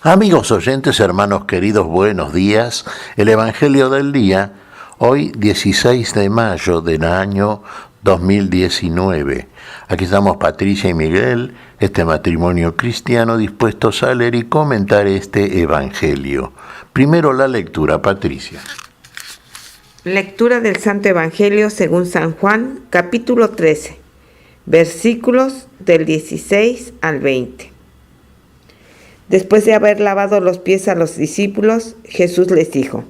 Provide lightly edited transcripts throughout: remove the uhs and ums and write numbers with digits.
Amigos oyentes, hermanos queridos, buenos días. El Evangelio del día, hoy 16 de mayo del año 2019. Aquí estamos Patricia y Miguel, este matrimonio cristiano dispuestos a leer y comentar este Evangelio. Primero la lectura, Patricia. Lectura del Santo Evangelio según San Juan, capítulo 13, versículos del 16 al 20. Después de haber lavado los pies a los discípulos, Jesús les dijo: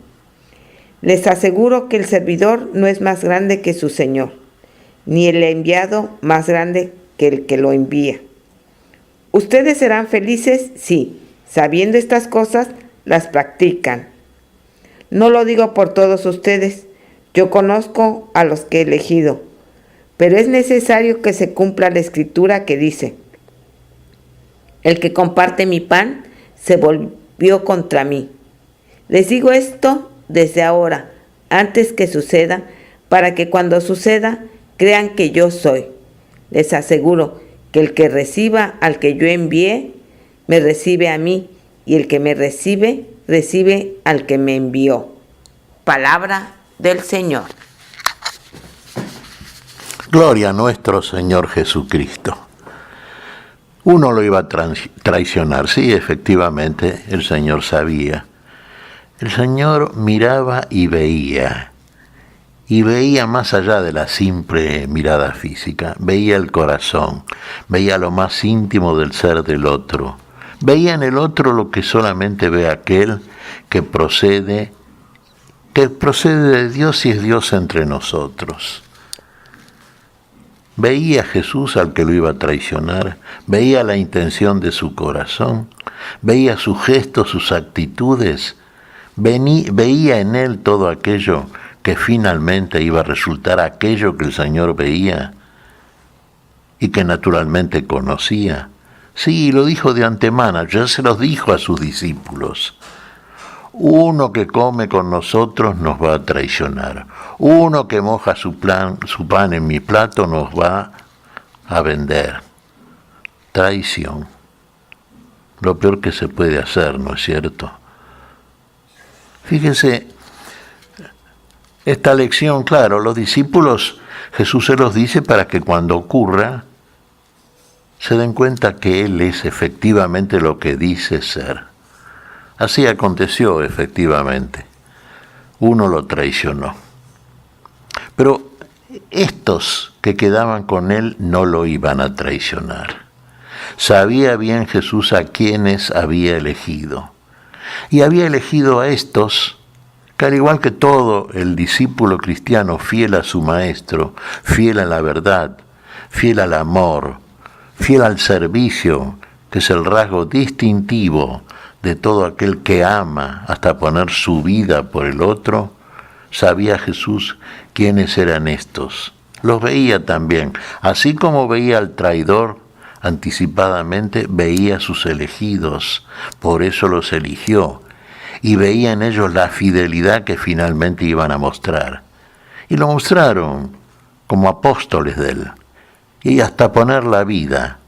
Les aseguro que el servidor no es más grande que su Señor, ni el enviado más grande que el que lo envía. Ustedes serán felices si, sabiendo estas cosas, las practican. No lo digo por todos ustedes, yo conozco a los que he elegido, pero es necesario que se cumpla la escritura que dice: El que comparte mi pan se volvió contra mí. Les digo esto desde ahora, antes que suceda, para que cuando suceda crean que yo soy. Les aseguro que el que reciba al que yo envié, me recibe a mí, y el que me recibe, recibe al que me envió. Palabra del Señor. Gloria a nuestro Señor Jesucristo. Uno lo iba a traicionar, sí, efectivamente, el Señor sabía. El Señor miraba y veía más allá de la simple mirada física, veía el corazón, veía lo más íntimo del ser del otro, veía en el otro lo que solamente ve aquel que procede de Dios y es Dios entre nosotros. Veía a Jesús al que lo iba a traicionar, veía la intención de su corazón, veía sus gestos, sus actitudes, veía en él todo aquello que finalmente iba a resultar aquello que el Señor veía y que naturalmente conocía. Sí, lo dijo de antemano, ya se los dijo a sus discípulos. Uno que come con nosotros nos va a traicionar. Uno que moja su pan en mi plato nos va a vender. Traición. Lo peor que se puede hacer, ¿no es cierto? Fíjense, esta lección, claro, los discípulos, Jesús se los dice para que cuando ocurra, se den cuenta que Él es efectivamente lo que dice ser. Así aconteció, efectivamente. Uno lo traicionó. Pero estos que quedaban con él no lo iban a traicionar. Sabía bien Jesús a quienes había elegido. Y había elegido a estos, que al igual que todo el discípulo cristiano fiel a su maestro, fiel a la verdad, fiel al amor, fiel al servicio, que es el rasgo distintivo de todo aquel que ama hasta poner su vida por el otro, sabía Jesús quiénes eran estos. Los veía también, así como veía al traidor anticipadamente, veía a sus elegidos, por eso los eligió, y veía en ellos la fidelidad que finalmente iban a mostrar. Y lo mostraron como apóstoles de él, y hasta poner la vida.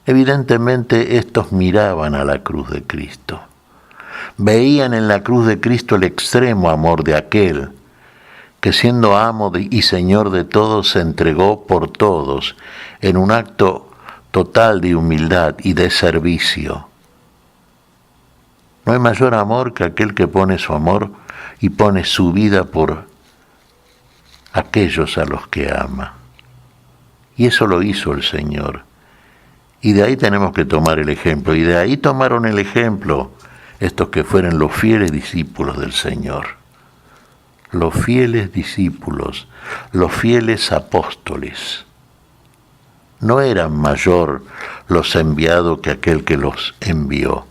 Evidentemente estos miraban a la cruz de Cristo. Veían en la cruz de Cristo el extremo amor de aquel que siendo amo y Señor de todos se entregó por todos en un acto total de humildad y de servicio. No hay mayor amor que aquel que pone su amor y pone su vida por aquellos a los que ama. Y eso lo hizo el Señor. Y de ahí tenemos que tomar el ejemplo. Y de ahí tomaron el ejemplo estos que fueron los fieles discípulos del Señor. Los fieles discípulos, los fieles apóstoles. No eran mayor los enviados que aquel que los envió.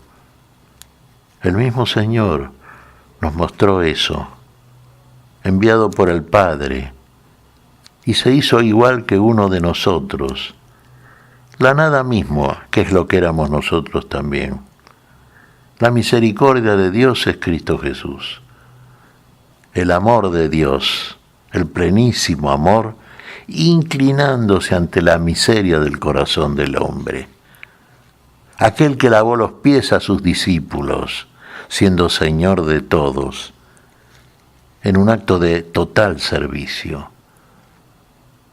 El mismo Señor nos mostró eso, enviado por el Padre, y se hizo igual que uno de nosotros. La nada mismo, que es lo que éramos nosotros también. La misericordia de Dios es Cristo Jesús. El amor de Dios, el plenísimo amor, inclinándose ante la miseria del corazón del hombre. aquel que lavó los pies a sus discípulos, siendo Señor de todos, en un acto de total servicio.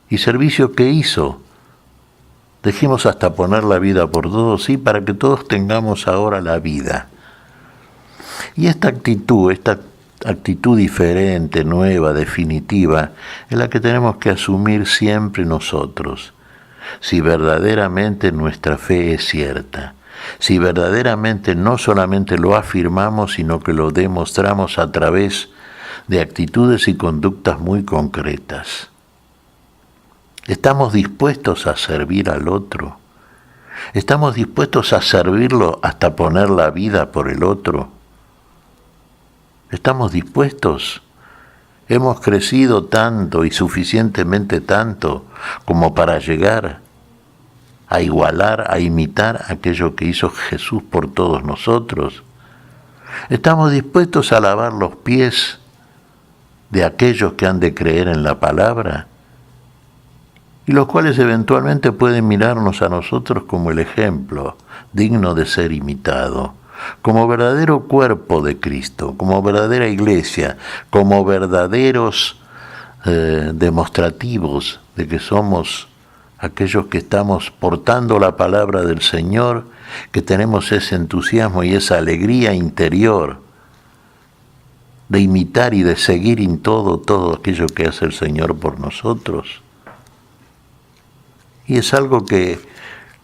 ¿Y servicio qué hizo? Dejemos hasta poner la vida por todos, sí, para que todos tengamos ahora la vida. Y esta actitud diferente, nueva, definitiva, es la que tenemos que asumir siempre nosotros. Si verdaderamente nuestra fe es cierta, si verdaderamente no solamente lo afirmamos, sino que lo demostramos a través de actitudes y conductas muy concretas. ¿Estamos dispuestos a servir al otro? ¿Estamos dispuestos a servirlo hasta poner la vida por el otro? ¿Estamos dispuestos? Hemos crecido tanto y suficientemente tanto como para llegar a igualar, a imitar aquello que hizo Jesús por todos nosotros. ¿Estamos dispuestos a lavar los pies de aquellos que han de creer en la palabra? Y los cuales eventualmente pueden mirarnos a nosotros como el ejemplo digno de ser imitado, como verdadero cuerpo de Cristo, como verdadera iglesia, como verdaderos demostrativos de que somos aquellos que estamos portando la palabra del Señor, que tenemos ese entusiasmo y esa alegría interior de imitar y de seguir en todo aquello que hace el Señor por nosotros. Y es algo que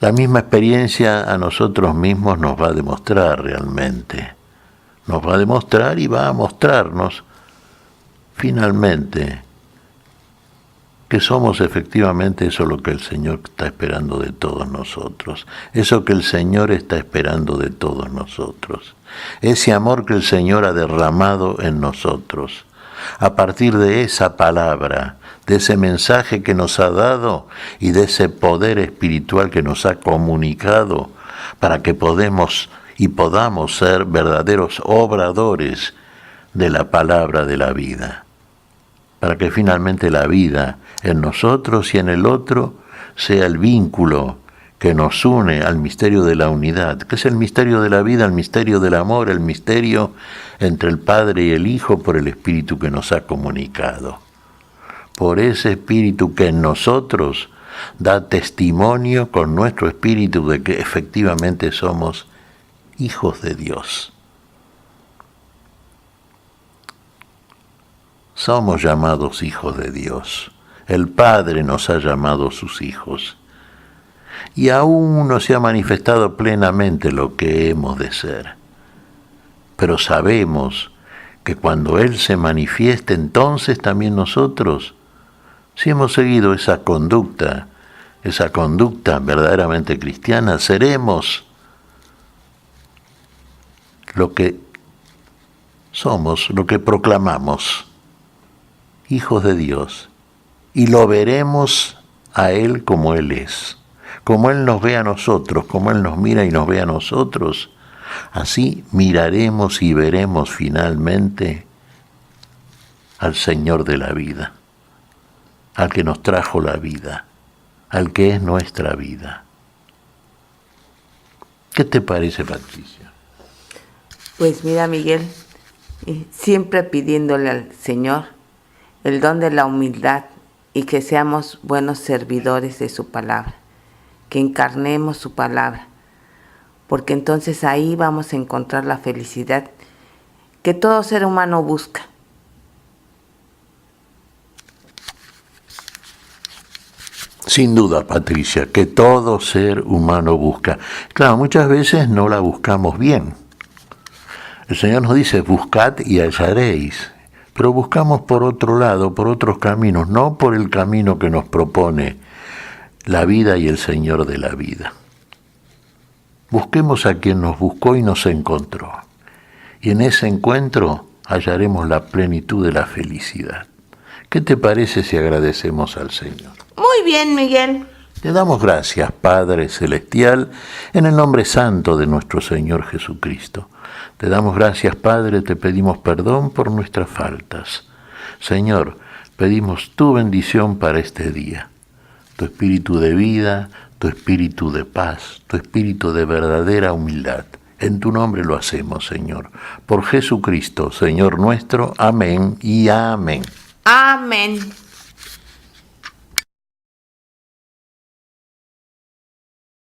la misma experiencia a nosotros mismos nos va a demostrar realmente. Nos va a demostrar y va a mostrarnos finalmente que somos efectivamente eso lo que el Señor está esperando de todos nosotros. Eso que el Señor está esperando de todos nosotros. Ese amor que el Señor ha derramado en nosotros. A partir de esa palabra, de ese mensaje que nos ha dado y de ese poder espiritual que nos ha comunicado para que podamos ser verdaderos obradores de la palabra de la vida. Para que finalmente la vida en nosotros y en el otro sea el vínculo que nos une al misterio de la unidad, que es el misterio de la vida, el misterio del amor, el misterio entre el Padre y el Hijo por el Espíritu que nos ha comunicado. Por ese Espíritu que en nosotros da testimonio con nuestro espíritu de que efectivamente somos hijos de Dios. Somos llamados hijos de Dios. El Padre nos ha llamado sus hijos. Y aún no se ha manifestado plenamente lo que hemos de ser. Pero sabemos que cuando Él se manifieste, entonces también nosotros, si hemos seguido esa conducta verdaderamente cristiana, seremos lo que somos, lo que proclamamos, hijos de Dios, y lo veremos a Él como Él es, como Él nos ve a nosotros, como Él nos mira y nos ve a nosotros, así miraremos y veremos finalmente al Señor de la vida, al que nos trajo la vida, al que es nuestra vida. ¿Qué te parece, Patricia? Pues mira, Miguel, siempre pidiéndole al Señor el don de la humildad y que seamos buenos servidores de su palabra, que encarnemos su palabra, porque entonces ahí vamos a encontrar la felicidad que todo ser humano busca. Sin duda, Patricia, que todo ser humano busca. Claro, muchas veces no la buscamos bien. El Señor nos dice, buscad y hallaréis. Pero buscamos por otro lado, por otros caminos, no por el camino que nos propone la vida y el Señor de la vida. Busquemos a quien nos buscó y nos encontró. Y en ese encuentro hallaremos la plenitud de la felicidad. ¿Qué te parece si agradecemos al Señor? Muy bien, Miguel. Te damos gracias, Padre Celestial, en el nombre santo de nuestro Señor Jesucristo. Te damos gracias, Padre, te pedimos perdón por nuestras faltas. Señor, pedimos tu bendición para este día, tu espíritu de vida, tu espíritu de paz, tu espíritu de verdadera humildad. En tu nombre lo hacemos, Señor. Por Jesucristo, Señor nuestro. Amén y amén. Amén.